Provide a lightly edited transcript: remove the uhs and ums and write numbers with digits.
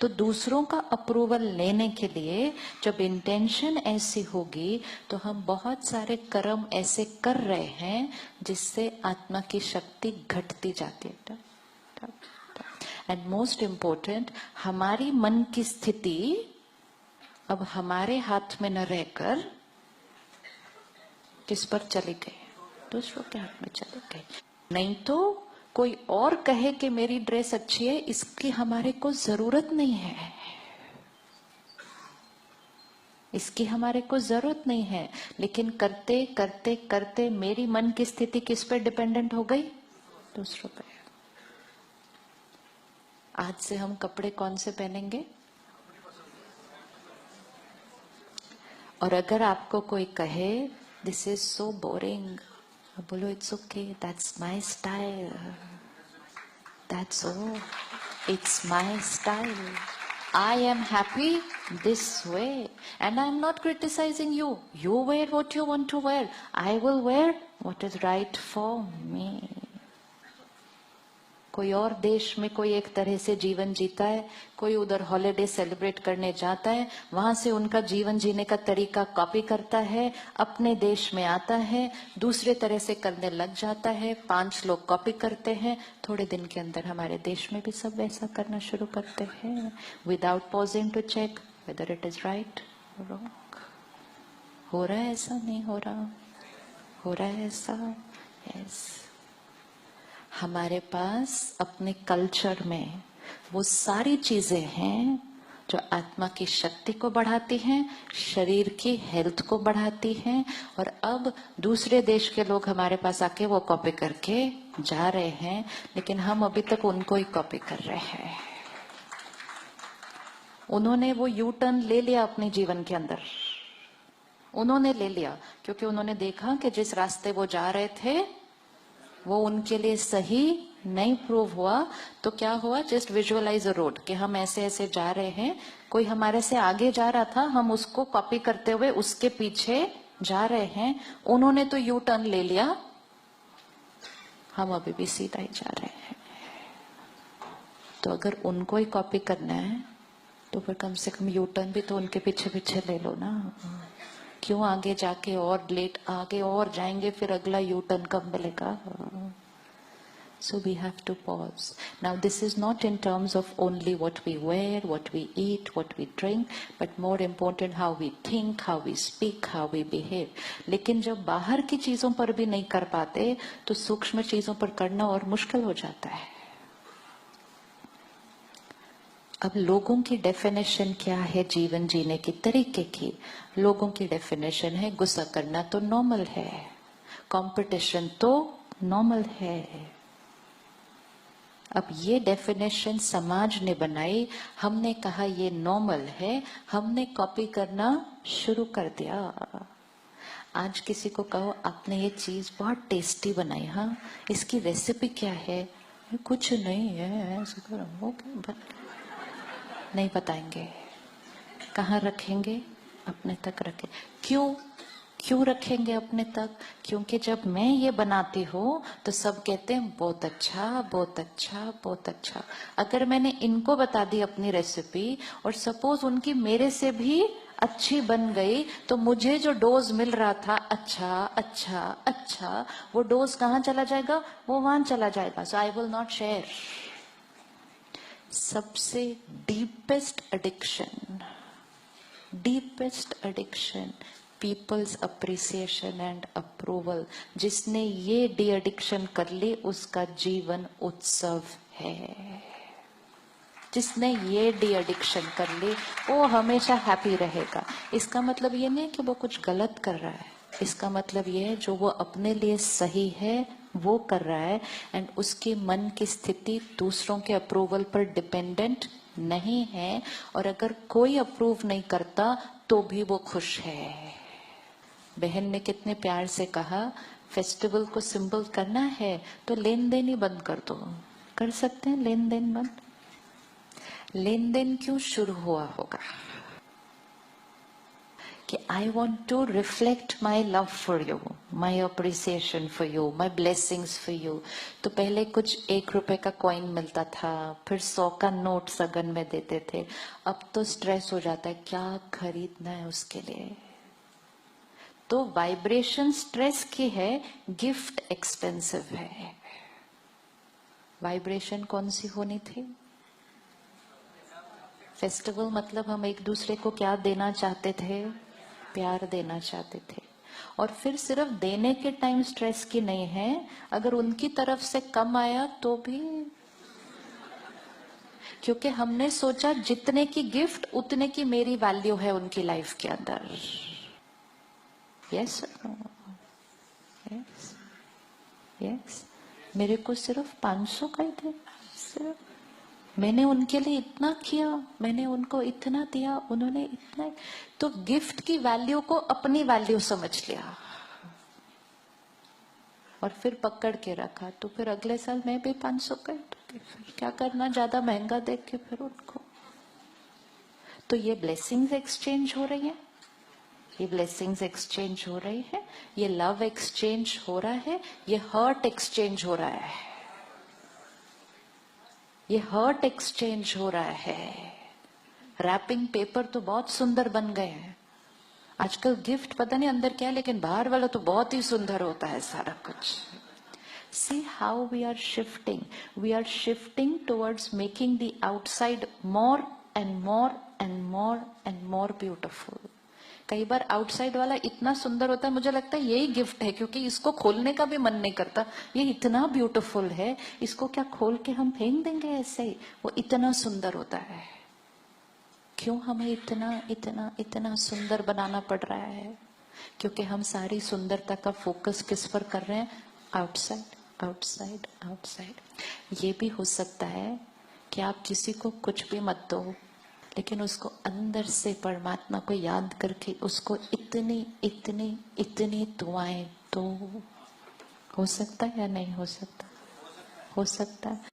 तो दूसरों का अप्रूवल लेने के लिए जब इंटेंशन ऐसी होगी तो हम बहुत सारे कर्म ऐसे कर रहे हैं जिससे आत्मा की शक्ति घटती जाती है। एंड मोस्ट इम्पोर्टेंट, हमारी मन की स्थिति अब हमारे हाथ में न रहकर किस पर चली गई? दूसरों के हाथ में चली गई। नहीं तो कोई और कहे कि मेरी ड्रेस अच्छी है, इसकी हमारे को जरूरत नहीं है, इसकी हमारे को जरूरत नहीं है। लेकिन करते करते करते मेरी मन की स्थिति किस पर डिपेंडेंट हो गई? दूसरों पर। आज से हम कपड़े कौन से पहनेंगे? और अगर आपको कोई कहे दिस इज सो बोरिंग, बोलो it's okay, that's my style, that's all, it's my style, I am happy this way and I'm not criticizing you. You wear what you want to wear. I will wear what is right for me. कोई और देश में कोई एक तरह से जीवन जीता है, कोई उधर हॉलिडे सेलिब्रेट करने जाता है, वहां से उनका जीवन जीने का तरीका कॉपी करता है, अपने देश में आता है, दूसरे तरह से करने लग जाता है, 5 लोग कॉपी करते हैं, थोड़े दिन के अंदर हमारे देश में भी सब वैसा करना शुरू करते हैं, without pausing to check whether it is right or wrong. हो रहा है ऐसा? नहीं हो रहा? हो रहा है ऐसा? yes. हमारे पास अपने कल्चर में वो सारी चीजें हैं जो आत्मा की शक्ति को बढ़ाती हैं, शरीर की हेल्थ को बढ़ाती हैं, और अब दूसरे देश के लोग हमारे पास आके वो कॉपी करके जा रहे हैं, लेकिन हम अभी तक उनको ही कॉपी कर रहे हैं। उन्होंने वो यू टर्न ले लिया अपने जीवन के अंदर, उन्होंने ले लिया क्योंकि उन्होंने देखा कि जिस रास्ते वो जा रहे थे वो उनके लिए सही नहीं प्रूव हुआ। तो क्या हुआ? जस्ट विजुअलाइज अ रोड कि हम ऐसे ऐसे जा रहे हैं, कोई हमारे से आगे जा रहा था, हम उसको कॉपी करते हुए उसके पीछे जा रहे हैं। उन्होंने तो यू टर्न ले लिया, हम अभी भी सीधा ही जा रहे हैं। तो अगर उनको ही कॉपी करना है तो फिर कम से कम यू टर्न भी तो उनके पीछे पीछे ले लो ना। क्यों आगे जाके और लेट आगे और जाएंगे, फिर अगला यू टर्न कब मिलेगा? So we have to pause. Now this is not in terms of only what we wear, what we eat, what we drink, but more important how we think, how we speak, how we behave. लेकिन जब बाहर की चीजों पर भी नहीं कर पाते तो सूक्ष्म चीजों पर करना और मुश्किल हो जाता है। अब लोगों की डेफिनेशन क्या है जीवन जीने की तरीके की? लोगों की डेफिनेशन है गुस्सा करना तो नॉर्मल है, कंपटीशन तो नॉर्मल है। अब ये डेफिनेशन समाज ने बनाई, हमने कहा ये नॉर्मल है, हमने कॉपी करना शुरू कर दिया। आज किसी को कहो आपने ये चीज बहुत टेस्टी बनाई, हाँ इसकी रेसिपी क्या है? कुछ नहीं है, ऐसे करो, नहीं बताएंगे। कहाँ रखेंगे? अपने तक रखें। क्यों रखेंगे अपने तक? क्योंकि जब मैं ये बनाती हूँ तो सब कहते हैं बहुत अच्छा, बहुत अच्छा, बहुत अच्छा। अगर मैंने इनको बता दी अपनी रेसिपी और सपोज उनकी मेरे से भी अच्छी बन गई, तो मुझे जो डोज मिल रहा था अच्छा अच्छा अच्छा, वो डोज कहाँ चला जाएगा? वो वहां चला जाएगा। So I will not share. सबसे deepest addiction people's appreciation and approval. जिसने ये डी एडिक्शन कर ली उसका जीवन उत्सव है। जिसने ये डी एडिक्शन कर ली वो हमेशा हैप्पी रहेगा। इसका मतलब ये नहीं कि वो कुछ गलत कर रहा है, इसका मतलब ये है जो वो अपने लिए सही है वो कर रहा है, एंड उसकी मन की स्थिति दूसरों के अप्रूवल पर डिपेंडेंट नहीं है। और अगर कोई अप्रूव नहीं करता तो भी वो खुश है। बहन ने कितने प्यार से कहा फेस्टिवल को सिंबल करना है तो लेन देन ही बंद कर दो। कर सकते हैं लेन देन बंद? लेन देन क्यों शुरू हुआ होगा? कि I want to reflect my love for you, my appreciation for you, my blessings for you. तो पहले कुछ 1 रुपए का कॉइन मिलता था, फिर 100 का नोट सगन में देते थे। अब तो स्ट्रेस हो जाता है क्या खरीदना है उसके लिए। तो वाइब्रेशन स्ट्रेस की है, गिफ्ट एक्सपेंसिव है। वाइब्रेशन कौन सी होनी थी? फेस्टिवल मतलब हम एक दूसरे को क्या देना चाहते थे? प्यार देना चाहते थे। और फिर सिर्फ देने के टाइम स्ट्रेस की नहीं है, अगर उनकी तरफ से कम आया तो भी, क्योंकि हमने सोचा जितने की गिफ्ट उतने की मेरी वैल्यू है उनकी लाइफ के अंदर। यस यस यस, मेरे को सिर्फ 500 का ही थे, सिर्फ मैंने उनके लिए इतना किया, मैंने उनको इतना दिया, उन्होंने इतना। तो गिफ्ट की वैल्यू को अपनी वैल्यू समझ लिया और फिर पकड़ के रखा। तो फिर अगले साल मैं भी 500 का फिर क्या करना, ज्यादा महंगा देख के फिर उनको। तो ये ब्लेसिंग्स एक्सचेंज हो रही है, ये ब्लेसिंग्स एक्सचेंज हो रही है, ये लव एक्सचेंज हो रहा है, ये हर्ट एक्सचेंज हो रहा है, ये हर्ट एक्सचेंज हो रहा है। रैपिंग पेपर तो बहुत सुंदर बन गए हैं आजकल, गिफ्ट पता नहीं अंदर क्या है, लेकिन बाहर वाला तो बहुत ही सुंदर होता है सारा कुछ। See how we are shifting. We are shifting towards making the outside more and more and more and more beautiful. कई बार आउटसाइड वाला इतना सुंदर होता है, मुझे लगता है यही गिफ्ट है, क्योंकि इसको खोलने का भी मन नहीं करता। ये इतना ब्यूटीफुल है, इसको क्या खोल के हम फेंक देंगे ऐसे ही? वो इतना सुंदर होता है। क्यों हमें इतना इतना इतना सुंदर बनाना पड़ रहा है? क्योंकि हम सारी सुंदरता का फोकस किस पर कर रहे हैं? Outside outside outside. ये भी हो सकता है कि आप किसी को कुछ भी मत दो, लेकिन उसको अंदर से परमात्मा को याद करके उसको इतनी इतनी इतनी दुआएं दो। हो सकता है या नहीं हो सकता? हो सकता है।